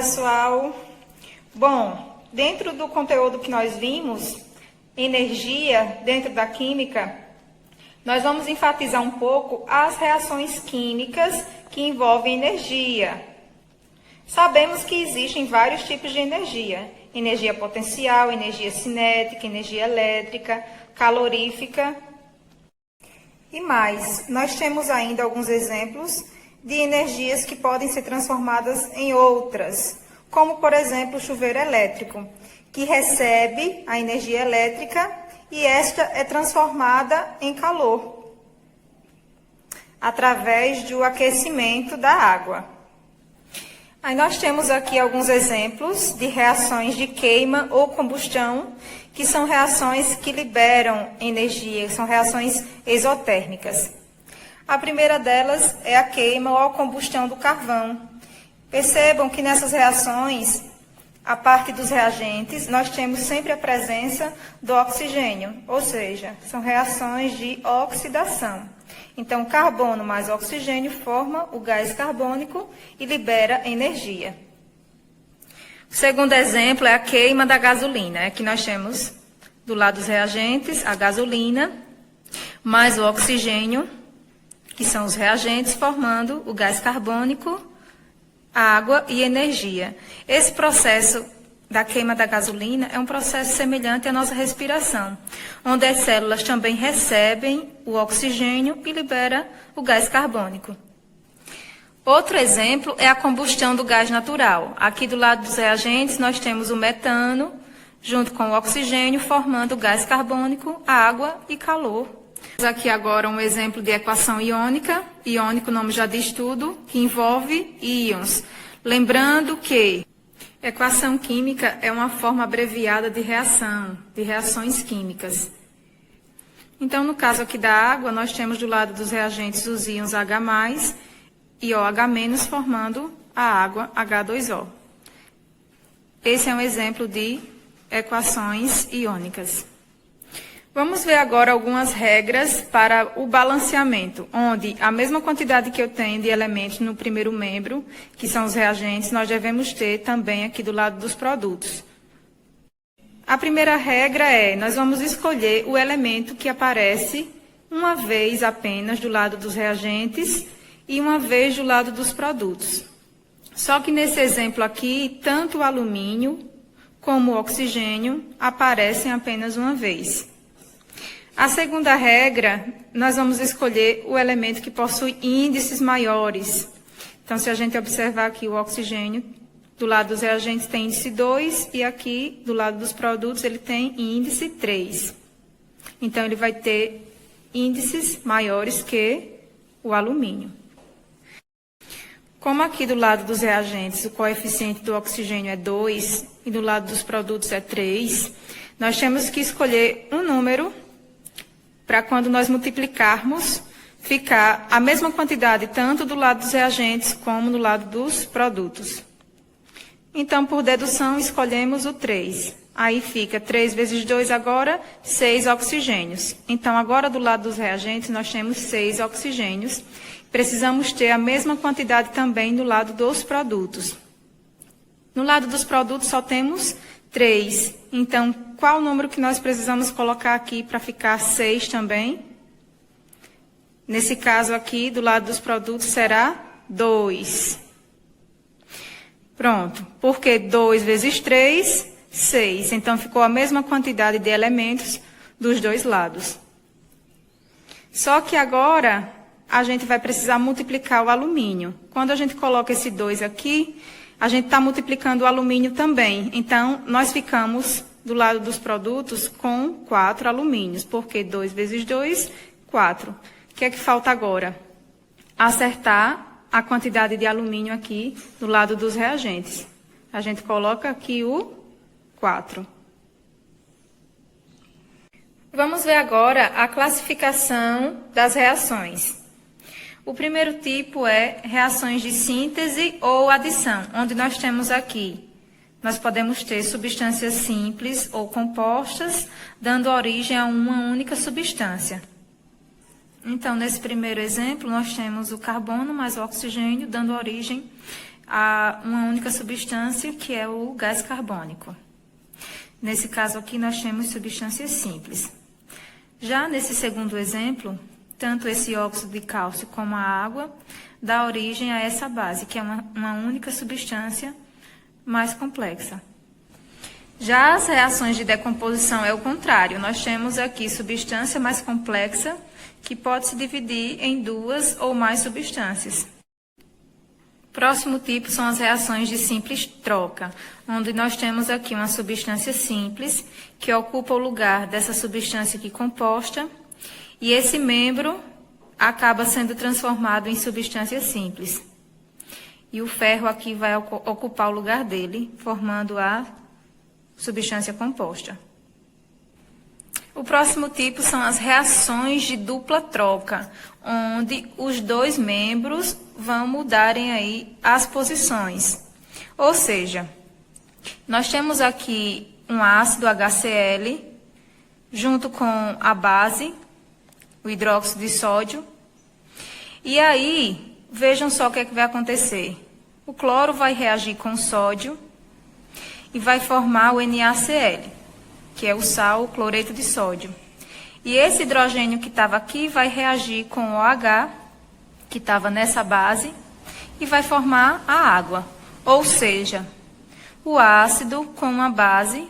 pessoal! Bom, dentro do conteúdo que nós vimos, energia, dentro da química, nós vamos enfatizar um pouco as reações químicas que envolvem energia. Sabemos que existem vários tipos de energia: energia potencial, energia cinética, energia elétrica, calorífica e mais. Nós temos ainda alguns exemplos de energias que podem ser transformadas em outras, como, por exemplo, o chuveiro elétrico, que recebe a energia elétrica e esta é transformada em calor, através do aquecimento da água. Aí nós temos aqui alguns exemplos de reações de queima ou combustão, que são reações que liberam energia, são reações exotérmicas. A primeira delas é a queima ou a combustão do carvão. Percebam que nessas reações, a parte dos reagentes, nós temos sempre a presença do oxigênio, ou seja, são reações de oxidação. Então, carbono mais oxigênio forma o gás carbônico e libera energia. O segundo exemplo é a queima da gasolina. Aqui nós temos, do lado dos reagentes, a gasolina mais o oxigênio, que são os reagentes, formando o gás carbônico, água e energia. Esse processo da queima da gasolina é um processo semelhante à nossa respiração, onde as células também recebem o oxigênio e libera o gás carbônico. Outro exemplo é a combustão do gás natural. Aqui do lado dos reagentes nós temos o metano, junto com o oxigênio, formando o gás carbônico, água e calor. Aqui agora um exemplo de equação iônica. Iônico, o nome já diz tudo, que envolve íons. Lembrando que equação química é uma forma abreviada de reação, de reações químicas. Então, no caso aqui da água, nós temos do lado dos reagentes os íons H+, e OH-, formando a água H2O. Esse é um exemplo de equações iônicas. Vamos ver agora algumas regras para o balanceamento, onde a mesma quantidade que eu tenho de elementos no primeiro membro, que são os reagentes, nós devemos ter também aqui do lado dos produtos. A primeira regra é, nós vamos escolher o elemento que aparece uma vez apenas do lado dos reagentes e uma vez do lado dos produtos. Só que nesse exemplo aqui, tanto o alumínio como o oxigênio aparecem apenas uma vez. A segunda regra, nós vamos escolher o elemento que possui índices maiores. Então, se a gente observar aqui o oxigênio, do lado dos reagentes tem índice 2 e aqui, do lado dos produtos, ele tem índice 3. Então, ele vai ter índices maiores que o alumínio. Como aqui do lado dos reagentes o coeficiente do oxigênio é 2 e do lado dos produtos é 3, nós temos que escolher um número para quando nós multiplicarmos, ficar a mesma quantidade tanto do lado dos reagentes como do lado dos produtos. Então, por dedução, escolhemos o 3. Aí fica 3 vezes 2 agora, 6 oxigênios. Então, agora do lado dos reagentes, nós temos 6 oxigênios. Precisamos ter a mesma quantidade também do lado dos produtos. No lado dos produtos só temos 3. Então, qual o número que nós precisamos colocar aqui para ficar 6 também? Nesse caso aqui, do lado dos produtos, será 2. Pronto. Porque 2 vezes 3, 6. Então, ficou a mesma quantidade de elementos dos dois lados. Só que agora, a gente vai precisar multiplicar o alumínio. Quando a gente coloca esse 2 aqui, a gente está multiplicando o alumínio também. Então, nós ficamos do lado dos produtos com 4 alumínios, porque 2 vezes 2, 4. O que é que falta agora? Acertar a quantidade de alumínio aqui do lado dos reagentes. A gente coloca aqui o 4. Vamos ver agora a classificação das reações. O primeiro tipo é reações de síntese ou adição, onde nós temos aqui, nós podemos ter substâncias simples ou compostas, dando origem a uma única substância. Então, nesse primeiro exemplo, nós temos o carbono mais o oxigênio, dando origem a uma única substância, que é o gás carbônico. Nesse caso aqui, nós temos substâncias simples. Já nesse segundo exemplo, tanto esse óxido de cálcio como a água dá origem a essa base, que é uma única substância mais complexa. Já as reações de decomposição é o contrário. Nós temos aqui substância mais complexa, que pode se dividir em duas ou mais substâncias. Próximo tipo são as reações de simples troca, onde nós temos aqui uma substância simples, que ocupa o lugar dessa substância aqui composta, e esse membro acaba sendo transformado em substância simples. E o ferro aqui vai ocupar o lugar dele, formando a substância composta. O próximo tipo são as reações de dupla troca, onde os dois membros vão mudarem aí as posições. Ou seja, nós temos aqui um ácido HCl junto com a base, o hidróxido de sódio. E aí, vejam só o que é que vai acontecer. O cloro vai reagir com o sódio e vai formar o NaCl, que é o sal, o cloreto de sódio. E esse hidrogênio que estava aqui vai reagir com o OH, que estava nessa base, e vai formar a água. Ou seja, o ácido com a base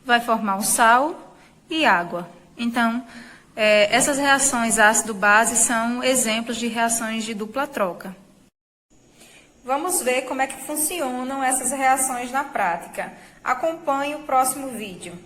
vai formar o sal e água. Então, essas reações ácido-base são exemplos de reações de dupla troca. Vamos ver como é que funcionam essas reações na prática. Acompanhe o próximo vídeo.